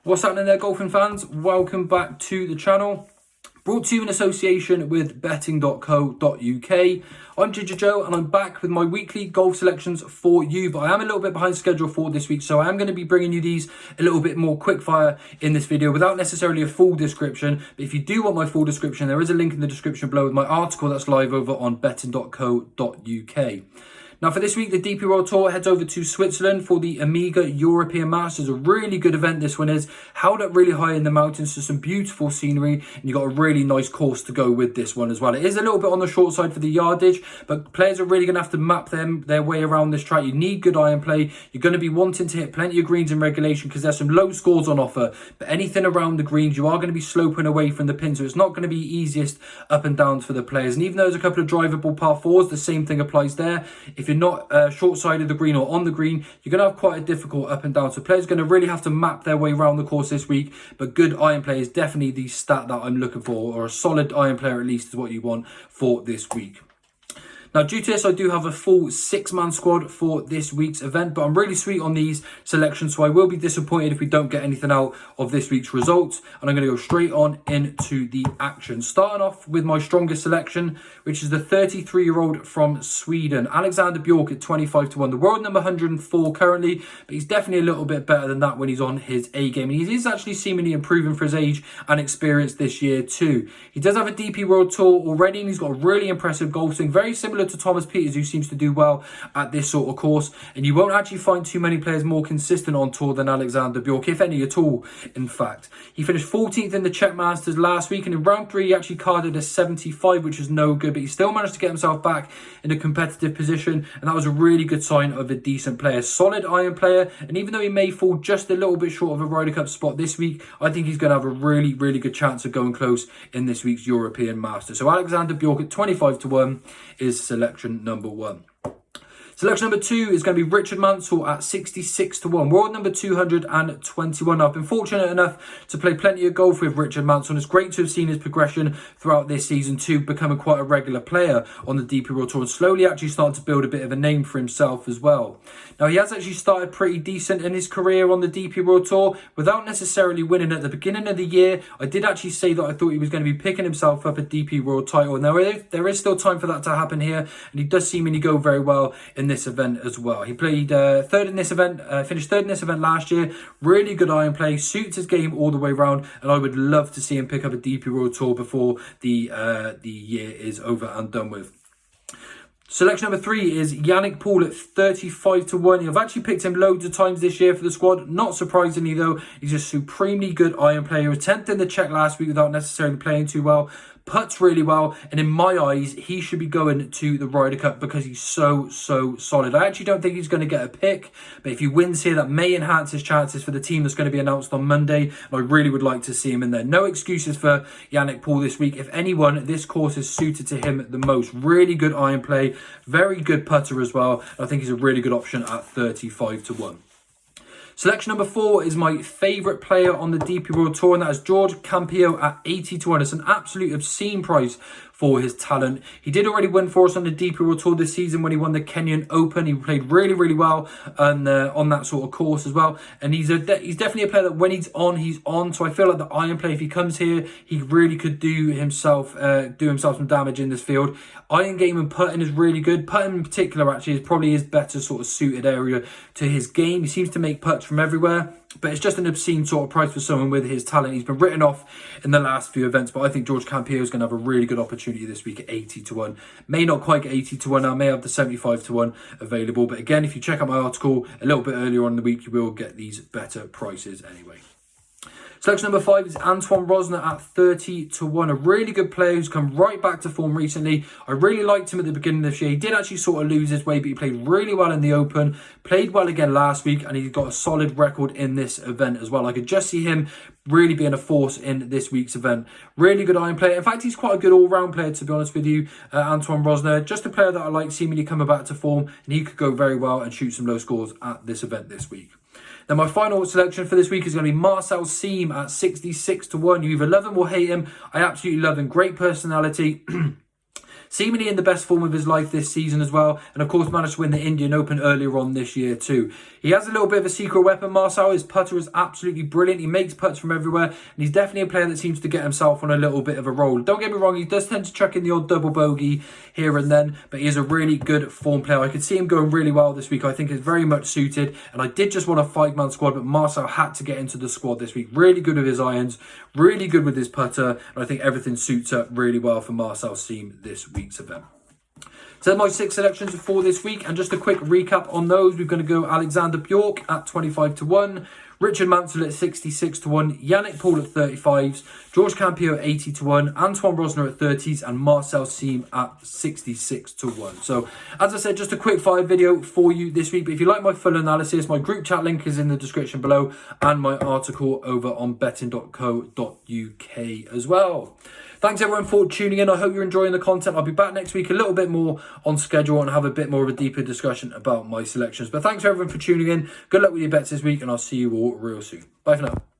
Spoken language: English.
What's happening there, golfing fans? Welcome back to the channel. Brought to you in association with betting.co.uk. I'm Ginger Joe and I'm back with my weekly golf selections for you, but I am a little bit behind schedule for this week, so I am going to be bringing you these a little bit more quickfire in this video without necessarily a full description. But if you do want my full description, there is a link in the description below with my article that's live over on betting.co.uk. Now for this week, the DP World Tour heads over to Switzerland for the Amiga European Masters. A really good event this one is, held up really high in the mountains, so some beautiful scenery, and you've got a really nice course to go with this one as well. It is a little bit on the short side for the yardage, but players are really going to have to map their way around this track. You need good iron play. You're going to be wanting to hit plenty of greens in regulation because there's some low scores on offer, but anything around the greens, you are going to be sloping away from the pin, so it's not going to be easiest up and downs for the players. And even though there's a couple of drivable par fours, the same thing applies there. If you're not short side of the green or on the green, you're going to have quite a difficult up and down. So players are going to really have to map their way around the course this week. But good iron play is definitely the stat that I'm looking for, or a solid iron player at least is what you want for this week. Now, due to this, I do have a full 6-man squad for this week's event, but I'm really sweet on these selections, so I will be disappointed if we don't get anything out of this week's results. And I'm going to go straight on into the action. Starting off with my strongest selection, which is the 33-year-old from Sweden, Alexander Bjork at 25 to 1. The world number 104 currently, but he's definitely a little bit better than that when he's on his A game. And he is actually seemingly improving for his age and experience this year too. He does have a DP World Tour already, and he's got a really impressive golf swing, very similar to Thomas Peters, who seems to do well at this sort of course. And you won't actually find too many players more consistent on tour than Alexander Bjork, if any at all, in fact. He finished 14th in the Czech Masters last week, and in round 3 he actually carded a 75, which is no good, but he still managed to get himself back in a competitive position, and that was a really good sign of a decent player. Solid iron player, and even though he may fall just a little bit short of a Ryder Cup spot this week, I think he's going to have a really, really good chance of going close in this week's European Masters. So Alexander Bjork at 25 to 1 is selection number 1. Selection number 2 is going to be Richard Mansell at 66 to 1. World number 221. I've been fortunate enough to play plenty of golf with Richard Mansell, and it's great to have seen his progression throughout this season too, becoming quite a regular player on the DP World Tour and slowly actually starting to build a bit of a name for himself as well. Now, he has actually started pretty decent in his career on the DP World Tour without necessarily winning at the beginning of the year. I did actually say that I thought he was going to be picking himself up a DP World title, and there is still time for that to happen here, and he does seemingly go very well in this event as well. He played third in this event, finished third in this event last year. Really good iron play, suits his game all the way around, and I would love to see him pick up a DP World Tour before the year is over and done with. Selection number 3 is Yannick Paul at 35 to 1. I've actually picked him loads of times this year for the squad. Not surprisingly though, he's a supremely good iron player. Attempted in the Czech last week without necessarily playing too well. Putts really well, and in my eyes, he should be going to the Ryder Cup because he's so solid. I actually don't think he's going to get a pick, but if he wins here, that may enhance his chances for the team that's going to be announced on Monday, and I really would like to see him in there. No excuses for Yannick Paul this week. If anyone, this course is suited to him the most. Really good iron play, very good putter as well. I think he's a really good option at 35 to 1. Selection number 4 is my favourite player on the DP World Tour, and that is George Campio at 80 to 1. It's an absolute obscene price for his talent. He did already win for us on the DP World Tour this season when he won the Kenyan Open. He played really well on that sort of course as well. And he's definitely a player that when he's on. So I feel like the iron play, if he comes here, he really could do himself some damage in this field. Iron game and putting is really good. Putting in particular actually is probably his better sort of suited area to his game. He seems to make putts from everywhere, but it's just an obscene sort of price for someone with his talent. He's been written off in the last few events, but I think George Campio is going to have a really good opportunity this week at 80 to 1. May not quite get 80 to 1 now, may have the 75 to 1 available, but again, if you check out my article a little bit earlier on in the week, you will get these better prices anyway. Selection number 5 is Antoine Rosner at 30 to 1. A really good player who's come right back to form recently. I really liked him at the beginning of this year. He did actually sort of lose his way, but he played really well in the Open, played well again last week, and he's got a solid record in this event as well. I could just see him really being a force in this week's event. Really good iron player. In fact, he's quite a good all-round player, to be honest with you, Antoine Rosner. Just a player that I like, seemingly coming back to form, and he could go very well and shoot some low scores at this event this week. Now, my final selection for this week is going to be Marcel Siem at 66 to 1. You either love him or hate him. I absolutely love him. Great personality. seemingly in the best form of his life this season as well. And of course managed to win the Indian Open earlier on this year too. He has a little bit of a secret weapon, Marcel. His putter is absolutely brilliant. He makes putts from everywhere, and he's definitely a player that seems to get himself on a little bit of a roll. Don't get me wrong, he does tend to chuck in the odd double bogey here and then, but he is a really good form player. I could see him going really well this week. I think it's very much suited, and I did just want a 5-man squad, but Marcel had to get into the squad this week. Really good with his irons, really good with his putter, and I think everything suits up really well for Marcel Siem this week's event. So my 6 selections for this week, and just a quick recap on those. We're going to go Alexander Bjork at 25-1, Richard Manson at 66-1, Yannick Paul at 35s, George Campio at 80-1, Antoine Rosner at 30s, and Marcel Siem at 66-1. So, as I said, just a quick fire video for you this week. But if you like my full analysis, my group chat link is in the description below, and my article over on betting.co.uk as well. Thanks everyone for tuning in. I hope you're enjoying the content. I'll be back next week a little bit more on schedule and have a bit more of a deeper discussion about my selections. But thanks everyone for tuning in. Good luck with your bets this week, and I'll see you all real soon. Bye for now.